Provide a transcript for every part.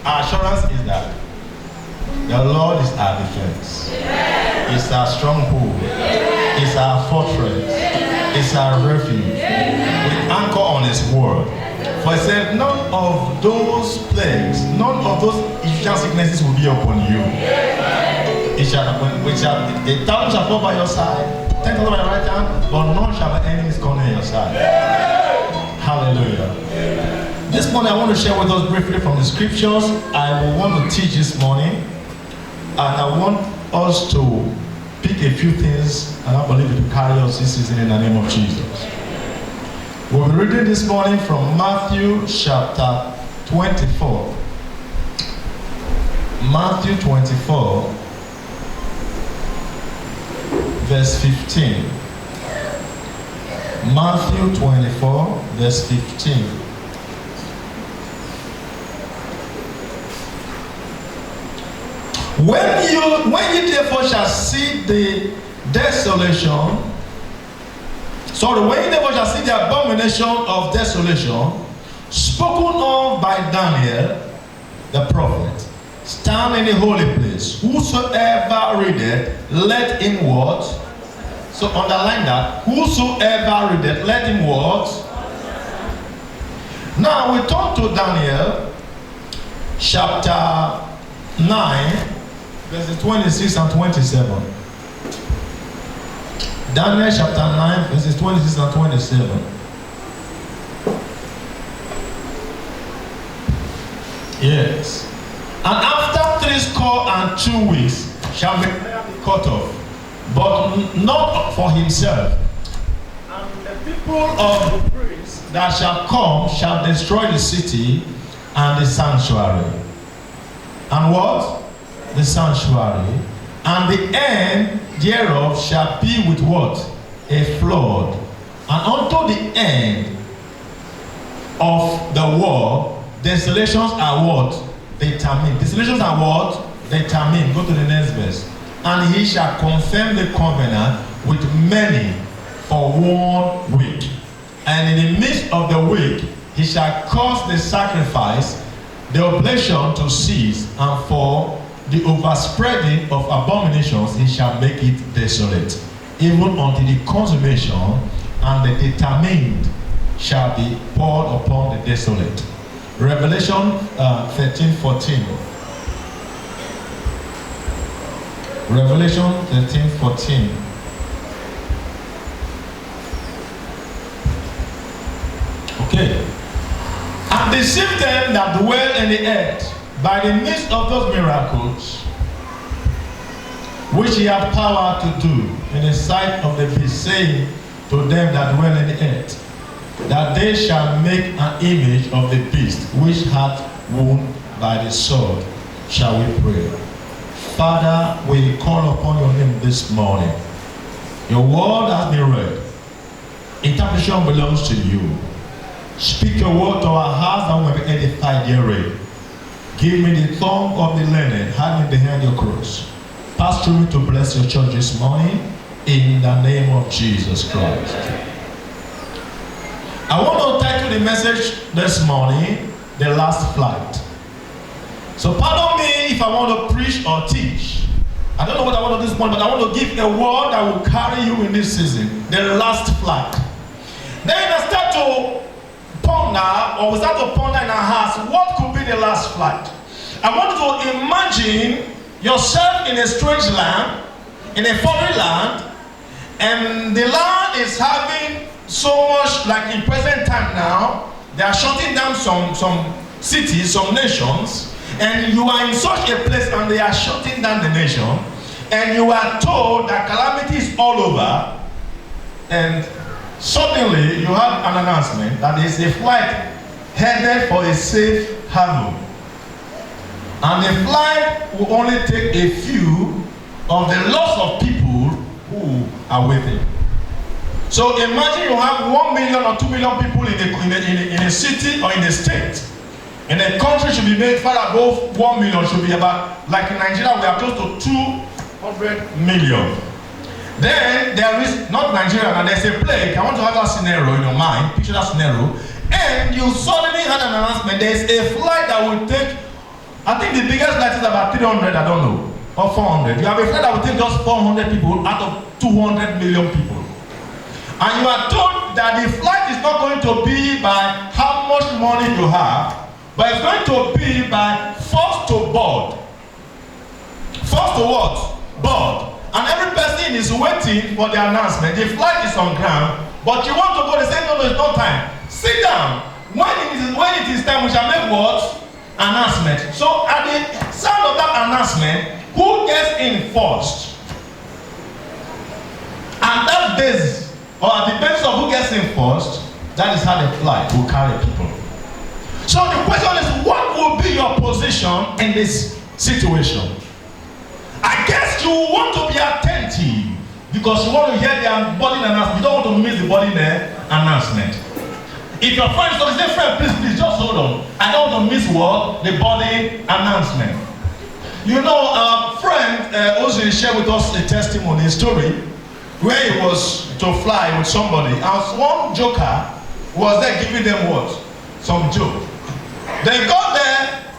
Our assurance is that the Lord is our defense. It's our stronghold. It's our fortress. It's our refuge. We anchor on His word. For He said, none of those plagues, none of those Egyptian sicknesses will be upon you. A thousand shall fall by your side, 10,000 by your right hand, but none shall by enemies come on your side. Hallelujah. This morning I want to share with us briefly from the scriptures. I will want to teach this morning, and I want us to pick a few things, and I believe it will carry us this season in the name of Jesus. We'll be reading this morning from Matthew chapter 24. Matthew 24, verse 15. Matthew 24, verse 15. When you therefore shall see the desolation, when you therefore shall see the abomination of desolation, spoken of by Daniel the prophet, stand in the holy place. Whosoever readeth, let him what? So underline that. Whosoever readeth, let him what? Now we turn to Daniel chapter 9, verses 26 and 27. Daniel chapter 9, verses 26 and 27. Yes. And after 62 weeks shall the player be cut off, but not for himself. And the people of the prince that shall come shall destroy the city and the sanctuary. And what? The sanctuary. And the end thereof shall be with what? A flood. And unto the end of the war, desolations are what? Determined. Desolations are what? Determined. Go to the next verse. And he shall confirm the covenant with many for 1 week. And in the midst of the week, he shall cause the sacrifice, the oblation to cease, and for the overspreading of abominations he shall make it desolate, even until the consummation, and the determined shall be poured upon the desolate. Revelation 13:14. Revelation 13:14. Okay. And deceive them that dwell in the earth by the midst of those miracles which he hath power to do in the sight of the beast, saying to them that dwell in the earth, that they shall make an image of the beast which hath wound by the sword. Shall we pray? Father, we call upon your name this morning. Your word has been read. Interpretation belongs to you. Speak your word to our hearts and we may be edified herein. Give me the tongue of the learned, hand me behind your cross. Pass through me to bless your church this morning in the name of Jesus Christ. I want to title the message this morning, The Last Flight. So pardon me if I want to preach or teach. I don't know what I want to do this morning, but I want to give a word that will carry you in this season. The last flight. Then I start to ponder, or we start to ponder in our hearts, what could be the last flight? I want you to imagine yourself in a strange land, in a foreign land, and the land is having so much, like in present time now, they are shutting down some cities, some nations, and you are in such a place and they are shutting down the nation, and you are told that calamity is all over, and suddenly you have an announcement that there is a flight headed for a safe haven. And the flight will only take a few of the lots of people who are with it. So imagine you have 1 million or 2 million people in a city or in a state. And the country should be made far above 1 million, should be about, like in Nigeria, we are close to 200 million. Then there is, not Nigeria, now there's a plague. I want to have that scenario in your mind, picture that scenario. And you suddenly had an announcement, there's a flight that will take I think the biggest flight is about 300, I don't know, or 400. You have a flight that will take just 400 people out of 200 million people. And you are told that the flight is not going to be by how much money you have, but it's going to be by first to board. First to what? Board. And every person is waiting for the announcement. The flight is on ground, but you want to go, they say, no, it's not time. Sit down. When it is time, we shall make what? Announcement. So at the sound of that announcement, who gets in first? And that base, or at the basis of who gets in first, that is how the flight will carry people. So the question is, what will be your position in this situation? I guess you want to be attentive because you want to hear the boarding announcement. You don't want to miss the boarding announcement. If your friend is saying, friend, please just hold on. I don't want to miss what? The boarding announcement. You know, a friend also shared with us a testimony, a story, where he was to fly with somebody. And one joker was there giving them what? Some joke. They got there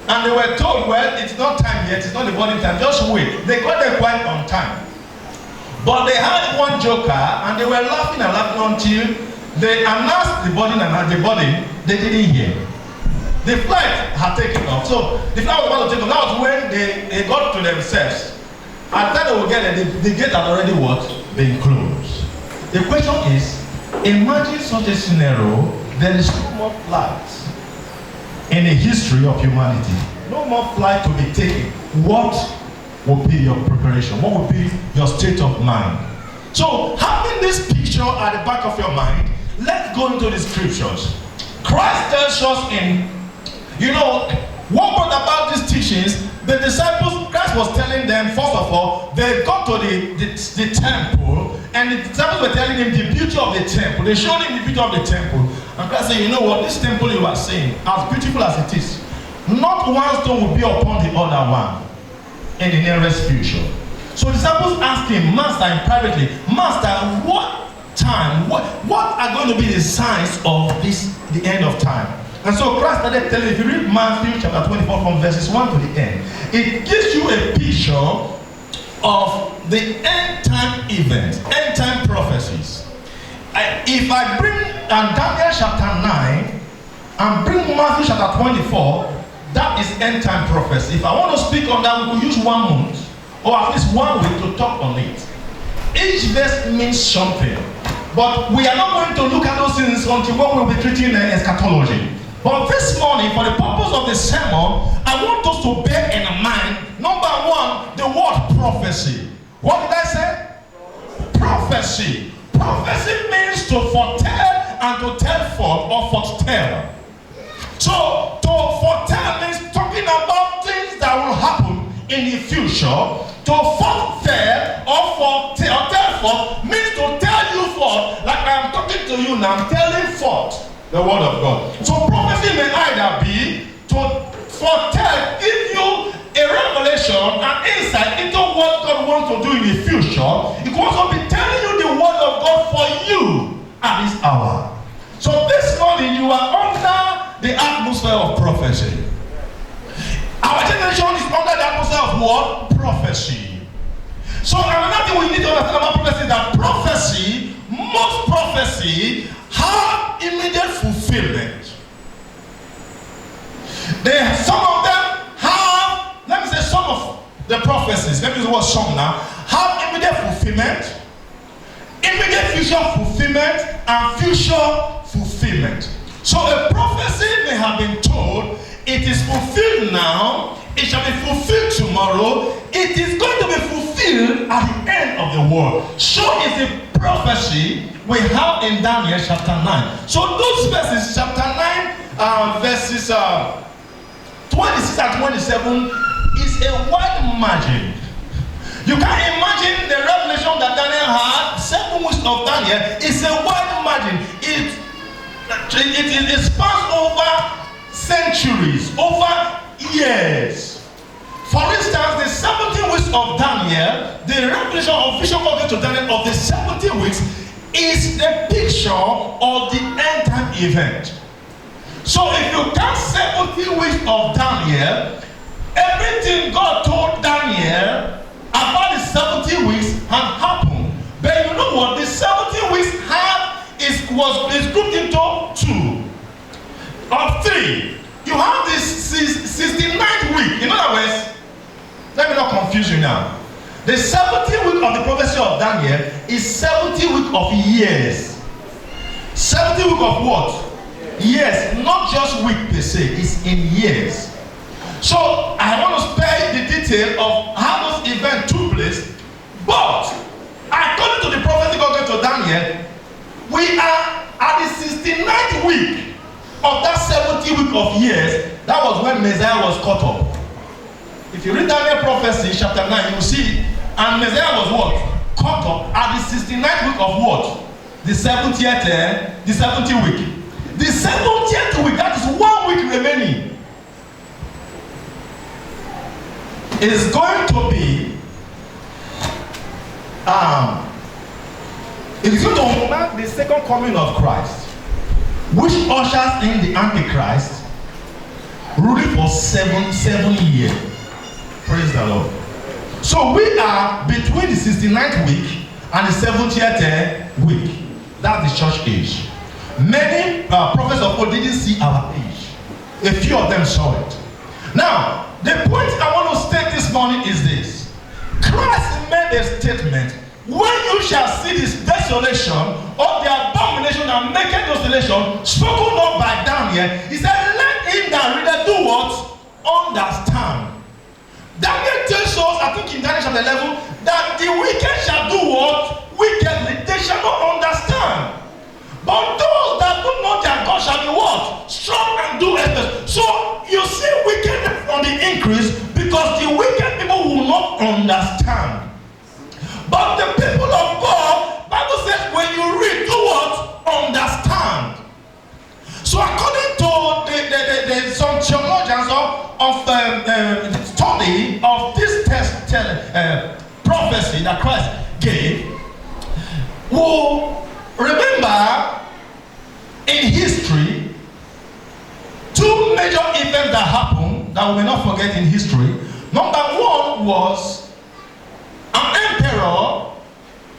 and they were told, well, it's not time yet, it's not the boarding time, just wait. They got there quite on time. But they had one joker and they were laughing and laughing until they announced the boarding and the boarding, they didn't hear. The flight had taken off. So the flight was about to take off. That was when they got to themselves. At the time they would get there, the gate had already what? Been closed. The question is, imagine such a scenario, there is no more flights in the history of humanity. No more flight to be taken. What will be your preparation? What will be your state of mind? So having this picture at the back of your mind, let's go into the scriptures. Christ tells us in, you know, what brought about these teachings, the disciples, Christ was telling them, first of all, they got to the temple, and the disciples were telling him the beauty of the temple. They showed him the beauty of the temple. And Christ said, you know what, this temple you are seeing, as beautiful as it is, not one stone will be upon the other one in the nearest future. So disciples asked him, Master, and privately, Master, what time, what are going to be the signs of this, the end of time? And so Christ started telling, if you read Matthew chapter 24 from verses 1 to the end, it gives you a picture of the end time events, end time prophecies. If I bring Daniel chapter 9 and bring Matthew chapter 24, that is end time prophecy. If I want to speak on that, we will use 1 month or at least 1 week to talk on it. Each verse means something, but we are not going to look at those things until when we will be treating eschatology. But this morning, for the purpose of the sermon, I want us to bear in mind, number 1, the word prophecy. What did I say? Prophecy. Prophecy means to foretell and to tell forth or foretell. So, to foretell means talking about things that will happen in the future. To foretell or tell forth means to tell you forth, like I am talking to you now, I'm telling forth the word of God. So prophecy may either be to foretell, give you a revelation, an insight into what God wants to do in the future. It can also be telling you the word of God for you at this hour. So this morning you are under the atmosphere of prophecy. Our generation is under the atmosphere of what? Prophecy. So another thing we need to understand about prophecy is that prophecy, most prophecy, have immediate fulfillment. Some of them have, let me say some of the prophecies, let me use the word some now, have immediate fulfillment, immediate future fulfillment, and future fulfillment. So a prophecy may have been told, it is fulfilled now, it shall be fulfilled tomorrow, it is going to be fulfilled at the end of the world. So is the prophecy we have in Daniel chapter 9. So those verses, chapter 9, verses 26 and 27 is a wide margin. You can imagine the revelation that Daniel had, 7 weeks of Daniel, is a wide margin. It spans over centuries, over years. For instance, the 17 weeks of Daniel, the revelation of vision given to Daniel of the 17 weeks is the picture of the end time event. So if you count 17 weeks of Daniel, everything God told Daniel about the 70 weeks had happened. But you know what? The 70 weeks was grouped into two or three. You have this 69th week. In other words, let me not confuse you now. The 70 week of the prophecy of Daniel is 70 week of years. 70 week of what? Years, not just week per se, it's in years. So I want to spare the detail of how those events took place. But according to the prophecy God gave to Daniel, we are at the 69th week of that 70 week of years. That was when Messiah was caught up. If you read Daniel prophecy chapter 9, you will see, and Messiah was what? Caught up at the 69th week of what? The 70th week. The 70th week, that is 1 week remaining, is going to be it is going to mark the second coming of Christ, which ushers in the Antichrist, ruling for seven years. Praise the Lord. So we are between the 69th week and the 70th week. That's the church age. Many prophets of old didn't see our age. A few of them saw it. Now, the point I want to state this morning is this. Christ made a statement. When you shall see this desolation of the abomination and naked desolation spoken of by Daniel, he said, let him that readeth do what? Understand. Daniel tells us, I think in Daniel chapter 11, that the wicked shall do what? Wickedly. They shall not understand. But those that do not their God shall be what? Strong and do exploits. So you see wickedness on the increase because the wicked people will not understand. But the people of God, Bible says when you read, do what? Understand. So according to some theologians of the study of this prophecy that Christ gave, will remember in history two major events that happened that we may not forget in history. Number one was an emperor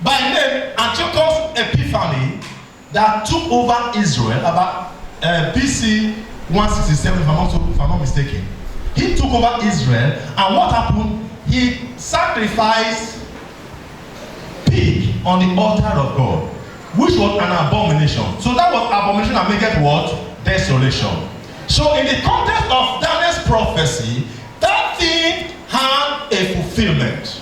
by name Antiochus Epiphanes that took over Israel about BC 167, if I'm not mistaken. He took over Israel, and what happened? He sacrificed pig on the altar of God, which was an abomination. So that was abomination and make it what? Desolation. So in the context of Daniel's prophecy, that thing had a fulfillment.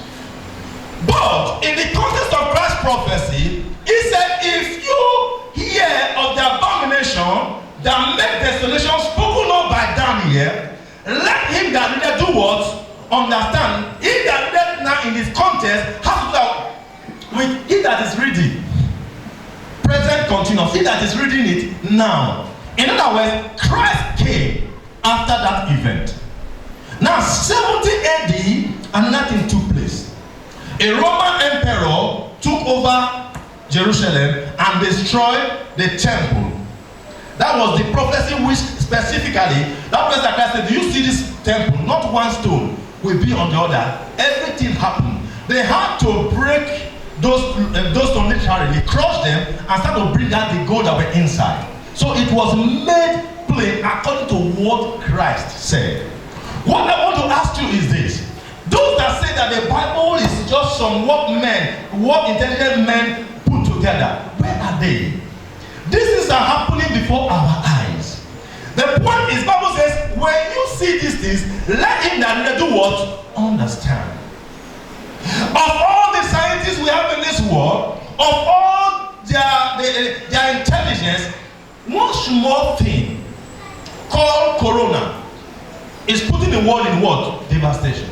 But in the context of Christ's prophecy, he said, if you hear of the abomination that make desolation spoken of by Daniel, let him that readeth do what? Understand. He that readeth now in this context has to do with he that is reading. Present continuous. He that is reading it now. In other words, Christ came after that event. Now 70 AD and nothing took place. A Roman emperor took over Jerusalem and destroyed the temple. That was the prophecy which specifically, that place that Christ said, do you see this temple? Not one stone will be on the other. Everything happened. They had to break those stones literally, crush them, and start to bring out the gold that were inside. So it was made plain according to what Christ said. What I want to ask you is this. Those that say that the Bible is just some what intelligent men put together, where are they? This is happening before our eyes. The point is, Bible says, when you see these things, let him that do what? Understand. Of all the scientists we have in this world, of all their intelligence, one small thing called corona is putting the world in what? Devastation.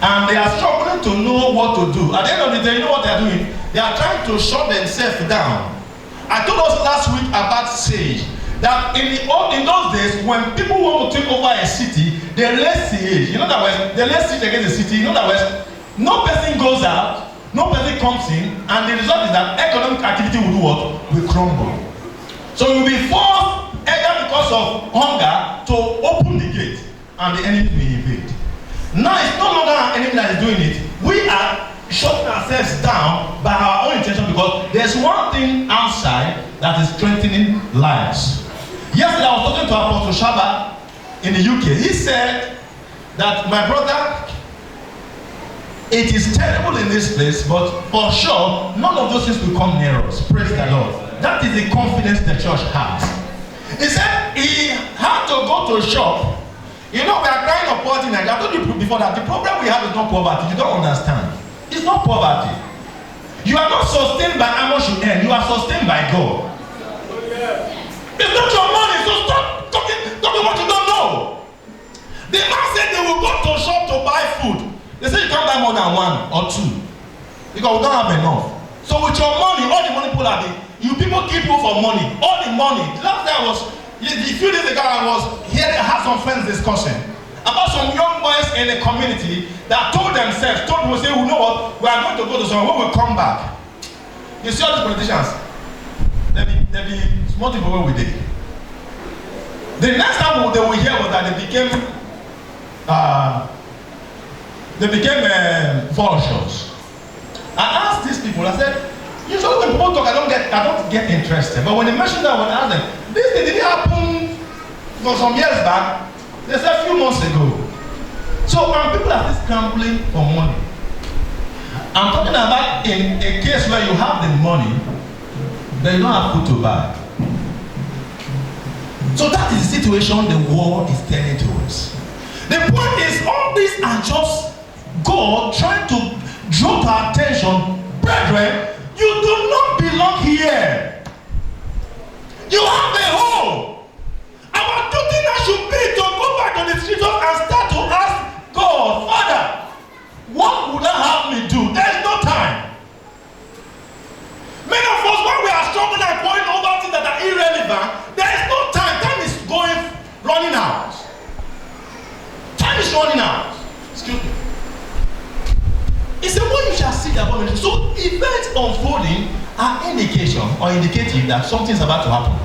And they are struggling to know what to do. At the end of the day, you know what they are doing? They are trying to shut themselves down. I told us last week about SAGE, that in those days, when people want to take over a city, they lay siege. In other words, they lay siege against the city. In other words, no person goes out, no person comes in, and the result is that economic activity will do what? Will crumble. So you will be forced, either because of hunger, to open the gate. and the enemy will invade. Now it's no longer our enemy that is doing it. We are shutting ourselves down by our own intention, because there's one thing outside that is strengthening lives. Yesterday I was talking to Apostle Shaba in the UK. He said that, my brother, it is terrible in this place, but for sure, none of those things will come near us. Praise the Lord. That is the confidence the church has. He said he had to go to a shop. You know, we are crying of poverty in Nigeria. I told you before that the problem we have is not poverty. You don't understand. It's not poverty. You are not sustained by how much you earn. You are sustained by God. It's not your money, so stop talking what you don't know. The man said they will go to a shop to buy food. They say you can't buy more than one or two because we don't have enough. So with your money, all the money people are you people keep you for money. All the money. Last time a few days ago I was here. I had some friends discussing about some young boys in the community that told themselves, say, you know what, we are going to go to somewhere, when we come back. You see all these politicians, they be small people where we did. The next time they will hear was that they became vultures. I asked these people, I said, usually when people talk, I don't get interested. But when they mention that, when I ask them, this thing didn't happen for some years back. They said a few months ago. So people are still scrambling for money. I'm talking about in a case where you have the money, but you don't have food to buy. So that is the situation the world is turning towards. The point is, all these are just God trying to draw to our attention, brethren, you do not belong here. You have a home. Our duty now should be to go back to the scriptures and start to ask God, Father, what would that have me do? There is no time. Many of us, when we are struggling and going over things that are irrelevant, there is no time. Time is running out. Time is running out. Excuse me. He said, when you shall see the abomination. So events unfolding are indication or indicative that something is about to happen.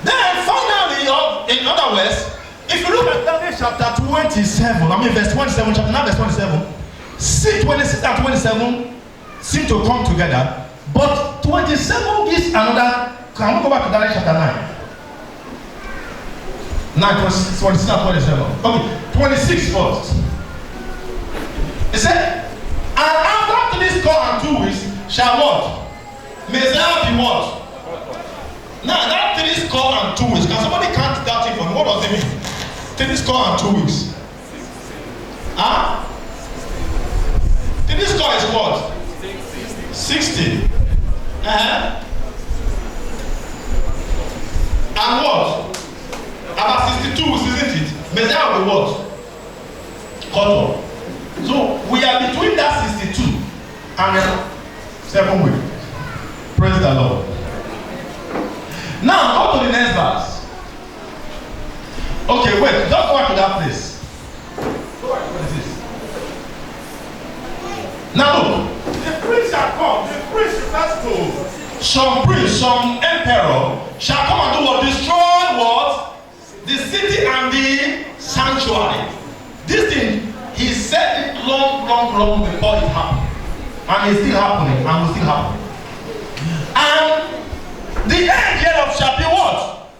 Then finally, in other words, if you look at Daniel chapter 27, verse 27, chapter 9, verse 27, 26 and 27 seem to come together, but 27 gives another. Can we go back to Daniel chapter 9? 26 and 27. Okay, 26 first. It said, and after this call and 2 weeks shall what? Messiah be what? Now that 3 score and 2 weeks. Can somebody count that thing for me? What does it mean? 3 score and 2 weeks. Huh? 3 score is what? 60. And what? About 62 weeks, isn't it? Messiah will be what? Cut off. So we are between that 62 and 7 weeks. Praise the Lord. Now go to the next verse. Okay, wait, just go back to that place. What is this? Now look, the prince shall come. The prince refers to some prince, some emperor shall come and do what? Destroy what? The city and the sanctuary. This thing, he said it long before it happened. And it's still happening and will still happen. And the end hereof shall be what?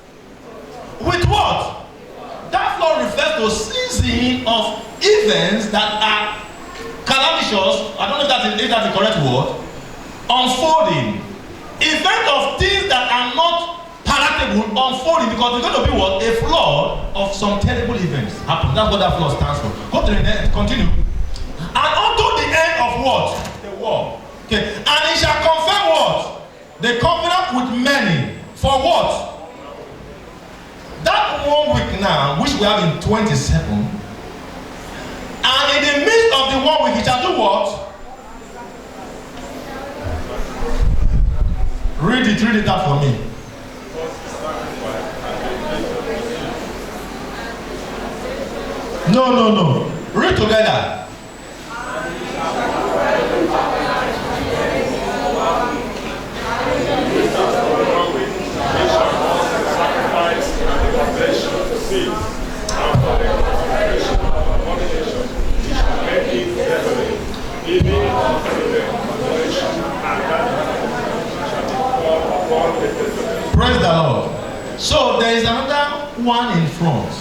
With what? That law refers to season of events that are calamitous. I don't know if that's the correct word. Unfolding. Event of things that are not palatable unfolding, because there's going to be what? A flood of some terrible events happen. That's what that flood stands for. Go to the next, continue. And unto the end of what? The war. Okay. And he shall confirm what? The covenant with many. For what? That 1 week now, which we have in 27, and in the midst of the 1 week, he shall do what? Read it out for me. No. Read together. one in front.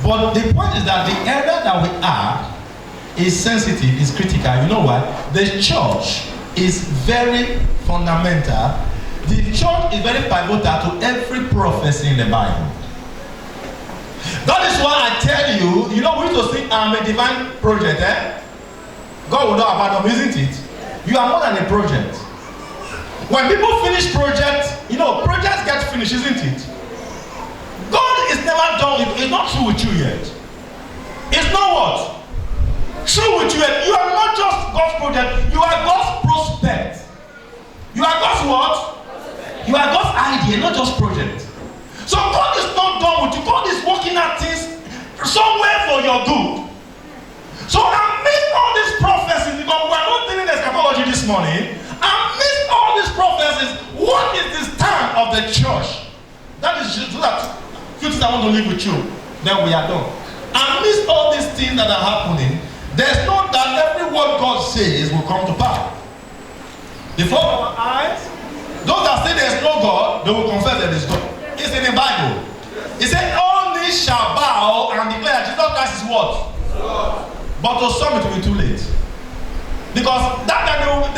But the point is that the area that we are is sensitive, is critical. You know what? The church is very fundamental. The church is very pivotal to every prophecy in the Bible. That is why I tell you, you know, we used to sing, I'm a divine project, eh? God will not abandon, isn't it? You are more than a project. When people finish projects, you know, projects get finished, isn't it? God is never done. It's not true with you yet. It's not what? True with you yet. You are not just God's project. You are God's prospect. You are God's what? You are God's idea, not just project. So God is not done with you. God is working at things somewhere for your good. So I missed all these prophecies because we are not dealing eschatology this morning. I missed all these prophecies. What is the stand of the church? That is just that. Few things I want to leave with you. Then we are done. I missed all these things that are happening. There's no that every word God says will come to pass. Before our eyes, those that say there's no God, they will confess there is God. It's in the Bible. It said, all knees shall bow and declare Jesus Christ is what? God. But to some it will be too late. Because that time they will,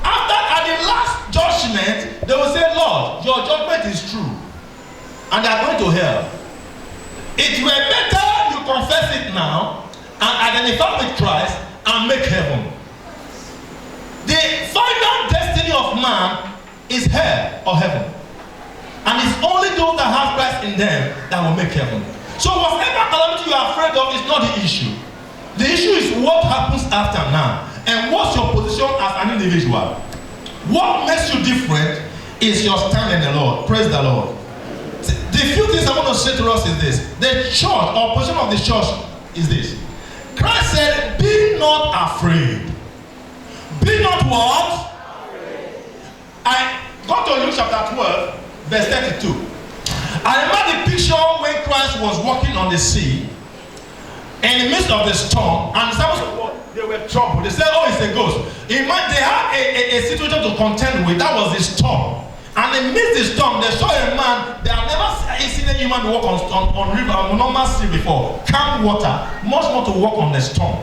after at the last judgment, they will say, Lord, your judgment is true. And they are going to hell. It were better you confess it now and identify with Christ and make heaven. The final destiny of man is hell or heaven. And it's only those that have Christ in them that will make heaven. So whatever calamity you are afraid of is not the issue. The issue is what happens after now. And what's your position as an individual. What makes you different is your stand in the Lord. Praise the Lord. The few things I want to say to us is this. The church, or position of the church is this. Christ said, be not afraid. Be not what? Afraid. I go to Luke chapter 12. Verse 32. I remember the picture when Christ was walking on the sea in the midst of the storm, and the disciples they were troubled. They said, oh, it's a ghost. They had a situation to contend with. That was the storm. And amidst the storm, they saw a man. They have never seen a human walk on river, on normal sea before. Calm water, much more to walk on the storm.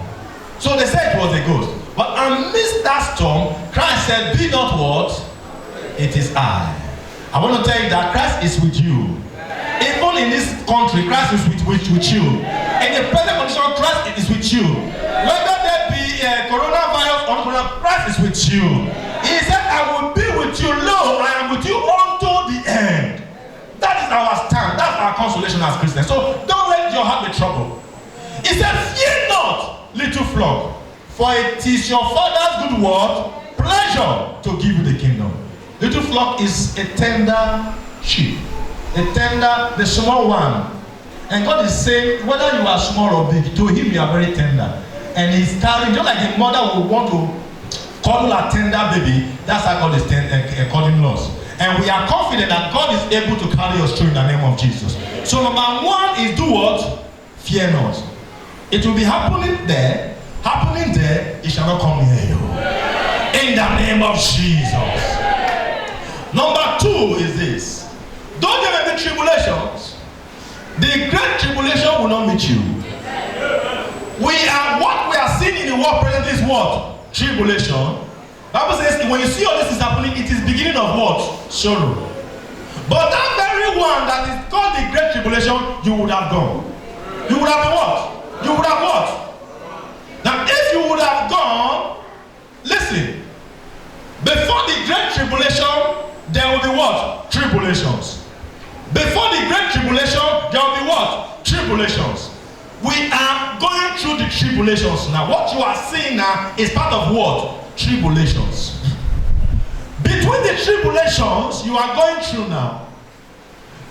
So they said it was a ghost. But amidst that storm, Christ said, be not what? It is I. I want to tell you that Christ is with you. Even in this country, Christ is with you. In the present condition, Christ is with you. Whether there be coronavirus or not, Christ is with you. He said, I will be with you. Lo, I am with you unto the end. That is our stand. That's our consolation as Christians. So don't let your heart be troubled. He said, fear not, little flock, for it is your Father's good word, pleasure to give you the kingdom. Little flock is a tender sheep. A tender, the small one. And God is saying, whether you are small or big, to him you are very tender. And he's carrying, just like a mother would want to cuddle a tender baby, that's how God is calling us. And we are confident that God is able to carry us through in the name of Jesus. So number one is do what? Fear not. It will be happening there, it shall not come near you. In the name of Jesus. Number two is this. Though there may be tribulations, the great tribulation will not meet you. What we are seeing in the world present is what? Tribulation. Bible says when you see all this is happening, it is beginning of what? Sorrow. But that very one that is called the great tribulation, you would have gone. You would have been what? You would have what? Now if you would have gone, listen, before the great tribulation, there will be what? Tribulations. Before the great tribulation, there will be what? Tribulations. We are going through the tribulations now. What you are seeing now is part of what? Tribulations. Between the tribulations you are going through now,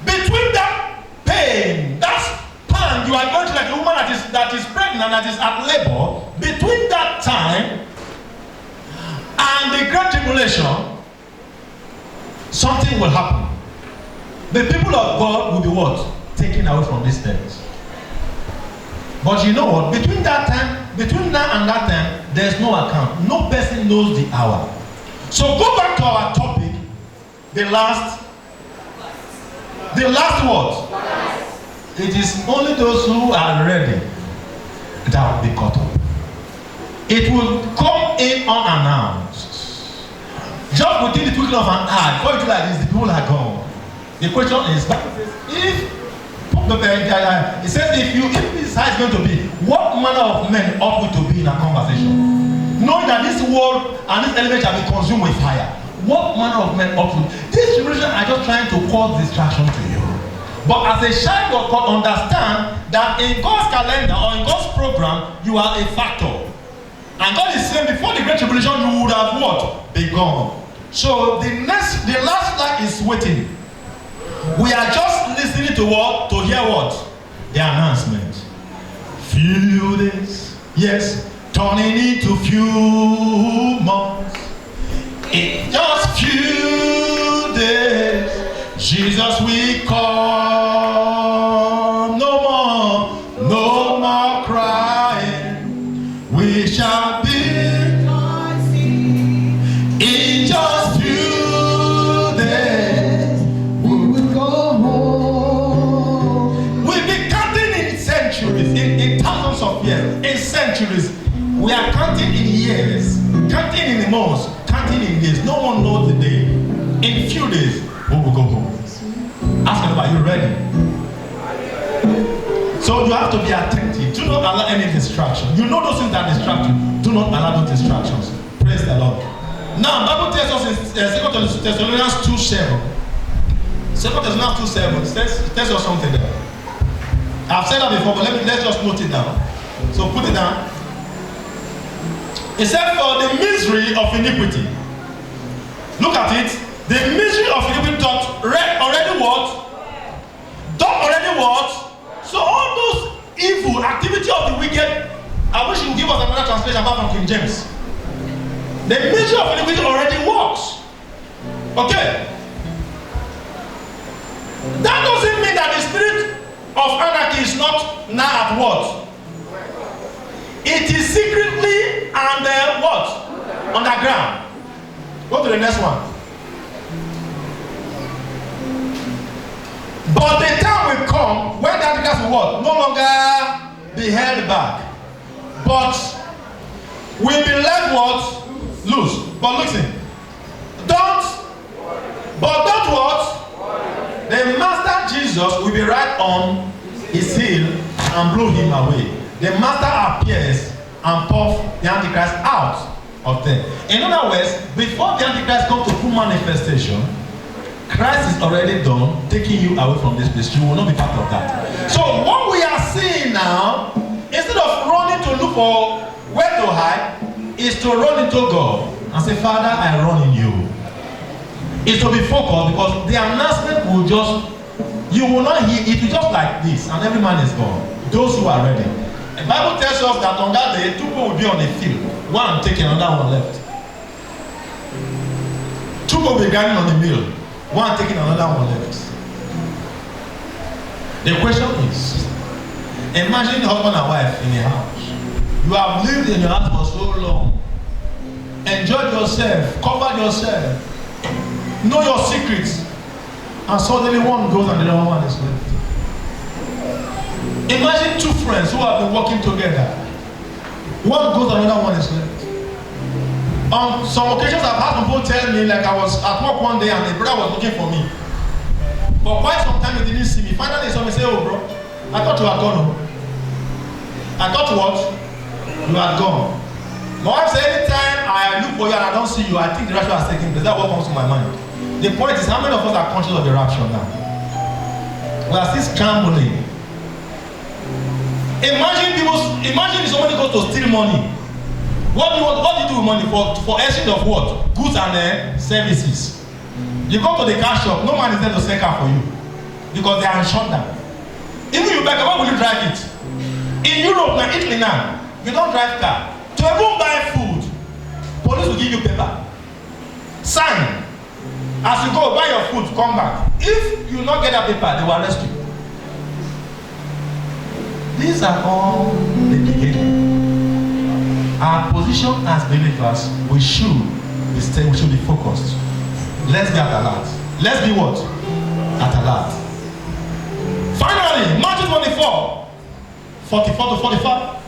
between that pain, that pang you are going through, like a woman that is pregnant, that is at labor, between that time and the great tribulation, something will happen. The people of God will be what? Taken away from these things. But you know what? Between now and that time, there's no account. No person knows the hour. So go back to our topic. The last what? it is only those who are ready that will be caught up. It will come in unannounced. Just within the twinkling of an eye, before you do like this, the people are gone. The question is, if it says if this is going to be, what manner of men ought we to be in a conversation? Knowing that this world and this element shall be consumed with fire. What manner of men ought we? This tribulation are just trying to cause distraction to you. But as a child of God, understand that in God's calendar or in God's program, you are a factor. And God is saying before the great tribulation, you would have what? Be gone. So the last flag is waiting. We are just listening to what? To hear what? The announcement. Few days, yes, turning into few months. In just few days, Jesus will come. No more crying. We shall be in just few days. We will go home. We'll be counting in centuries, in thousands of years, in centuries. We are counting in years, counting in months, counting in days. No one knows the day. In few days, we will go home. Ask them, are you ready? So you have to be attentive. Do not allow any distraction. You know those things that distract you. Do not allow those distractions. Praise the Lord. Now, Bible tells us in 2 Thessalonians 2:7. 2 Thessalonians 2:7 tells us something there. I've said that before, but let's just note it down. So put it down. It said, for the misery of iniquity. Look at it. The misery of iniquity already what? Done already what? So all those evil activity of the wicked, I wish you would give us another translation apart from King James. The misery of iniquity already works. Okay. That doesn't mean that the spirit of anarchy is not now at what? It is secretly and what? Underground. Go to the next one. But the time will come when the Antichrist will what? No longer be held back. But will be left what? Loose. But listen. Don't what? The Master Jesus will be right on his heel and blow him away. The Master appears and puff the Antichrist out of them. In other words, before the Antichrist comes to full manifestation, Christ is already done taking you away from this place. You will not be part of that. So what we are seeing now, instead of running to look for where to hide, is to run into God and say, Father, I run in you. It's to be focused, because the announcement will just, you will not hear it, will just like this, and every man is gone. Those who are ready. The Bible tells us that on that day, two people will be on the field. One taking, another one left. Two people will be grinding on the mill. One taking, another one left. The question is, imagine husband and wife in a house. You have lived in your house for so long. Enjoyed yourself, covered yourself, know your secrets, and suddenly one goes and the other one is left. Imagine two friends who have been working together. One goes and another one is left. On some occasions I've had people tell me, like I was at work one day and the brother was looking for me. For quite some time he didn't see me. Finally someone said, oh bro, I thought you had gone. I thought what? You had gone. My wife said, anytime I look for you and I don't see you, I think the rapture has taken place. That's what comes to my mind. The point is, how many of us are conscious of the rapture now? We are still scrambling. Imagine if somebody goes to steal money. What do you do with money for exchange of what? Goods and services. You go to the car shop, no man is there to sell car for you because they are shut down. Even you back, why will you drive it? In Europe, like Italy now, you don't drive car. To even buy food, police will give you paper. Sign. As you go, buy your food, come back. If you not get that paper, they will arrest you. These are all the beginning. Our position as believers, we should be focused. Let's be at alert. Let's be what? At alert. Finally, Finally, Matthew 24, 44 to 45.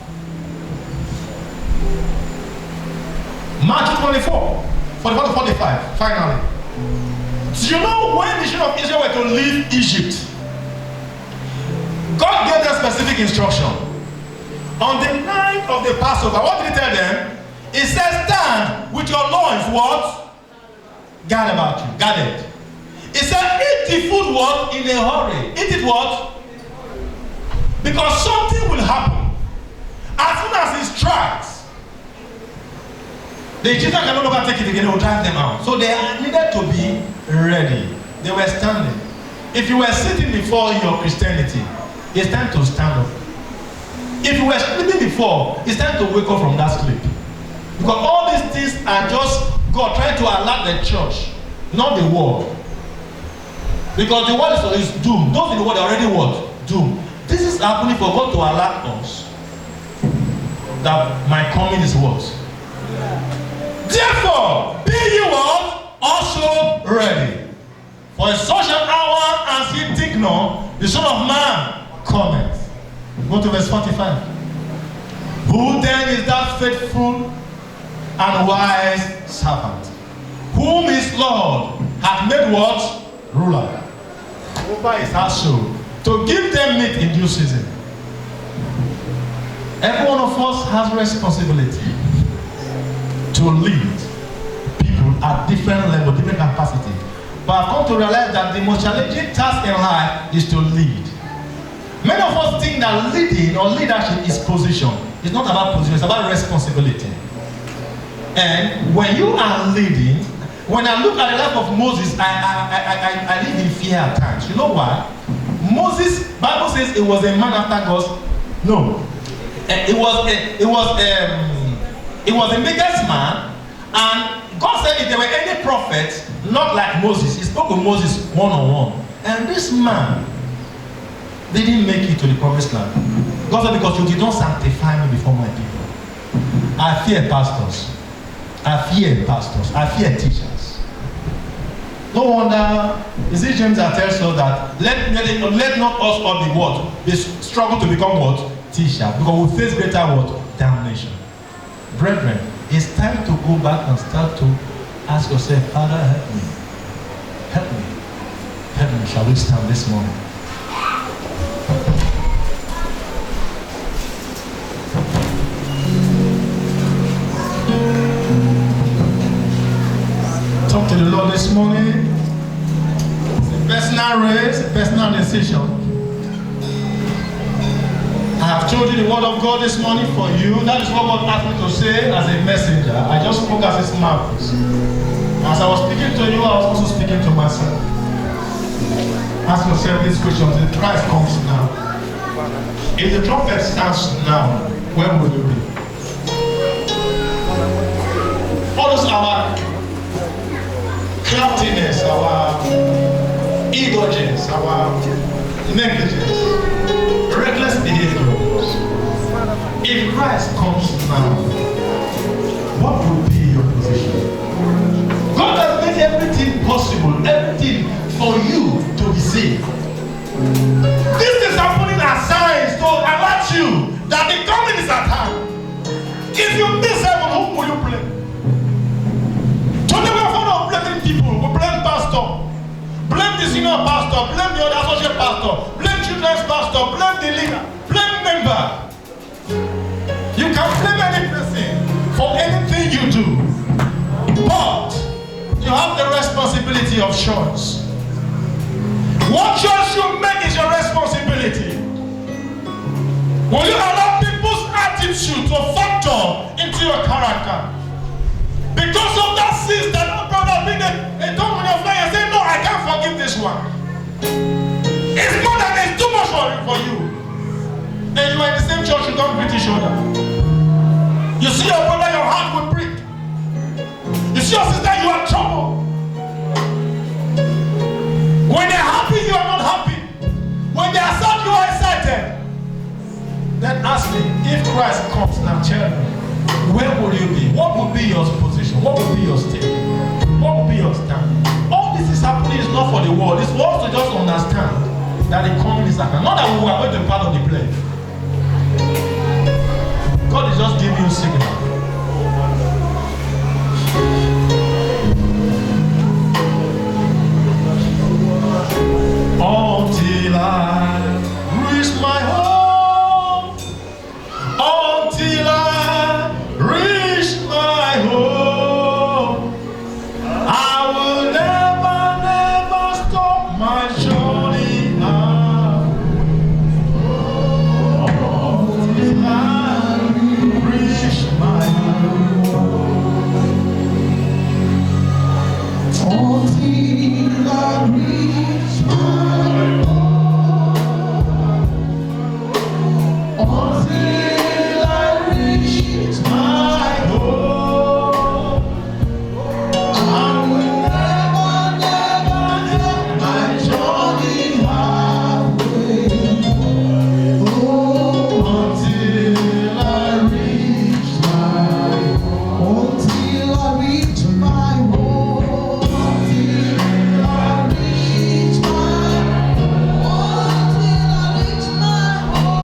Matthew 24, 44 to 45. Finally. Do you know when the children of Israel were to leave Egypt? God gave them specific instruction. On the night of the Passover, what did he tell them? He said, stand with your loins, what? Guard about you. Guarded. He said, eat the food what? In a hurry. Eat it what? Because something will happen. As soon as it strikes, the Egyptians can no longer take it again. They will drive them out. So they needed to be ready. They were standing. If you were sitting before your Christianity, it's time to stand up. If you were sleeping before, it's time to wake up from that sleep. Because all these things are just God trying to alert the church, not the world. Because the world is doomed. Those in the world are already what? Doomed. This is happening for God to alert us that my coming is what? Therefore, be ye what? Also ready. For in such an hour as ye think not, the Son of Man cometh. Go to verse 45. Who then is that faithful and wise servant, whom his Lord hath made what? Ruler over his household, to give them meat in due season. Every one of us has responsibility to lead people at different levels, different capacity. But I've come to realize that the most challenging task in life is to lead. Many of us think that leading or leadership is position. It's not about position, it's about responsibility. And when you are leading, when I look at the life of Moses, I live in fear at times. You know why? Moses, Bible says it was a man after God's. No, it was the biggest man, and God said if there were any prophets not like Moses, He spoke with Moses one-on-one, and this man didn't make it to the promised land. God said, because you did not sanctify me before my people. I fear pastors. I fear teachers. No wonder, is it James that tells us that let not us all be what? They struggle to become what? Teachers. Because we face greater what? Damnation. Brethren, it's time to go back and start to ask yourself, Father, help me. Help me. Help me. Shall we stand this morning? Talk to the Lord this morning. It's a personal race, a personal decision. I have told you the word of God this morning for you. That is what God asked me to say as a messenger. I just spoke as His mouthpiece. As I was speaking to you, I was also speaking to myself. Ask yourself these questions. If Christ comes now, if the trumpet stands now, where will you be? All those our craftiness, our indulgence, our negligence, reckless behavior. If Christ comes now, what will be your position? God has made everything possible, everything for you to be saved. This is happening as signs to alert you that the coming is at hand. If you miss heaven, whom will you blame? Today we are fond of blaming people. We blame pastor, blame the senior pastor, blame the other associate pastor, blame children's pastor, blame the leader, blame member. You can blame any person for anything you do, but you have the responsibility of choice. What choice you make is your responsibility. Will you allow people's attitude to factor into your character? Because of that sin that our brother being a tongue on your fire and say, no, I can't forgive this one. It's more than it's too much for you. And you are in the same church, you don't greet each other. You see your brother, your heart will break. You see your sister, you are troubled. When they're happy, you are not happy. When they are sad, you are excited. Then ask me, if Christ comes now, tell me, where will you be? What will be your position? What will be your state? What will be your stand? All this is happening is not for the world. It's for us to just understand that the coming is at hand. Not that we are going to be part of the plane.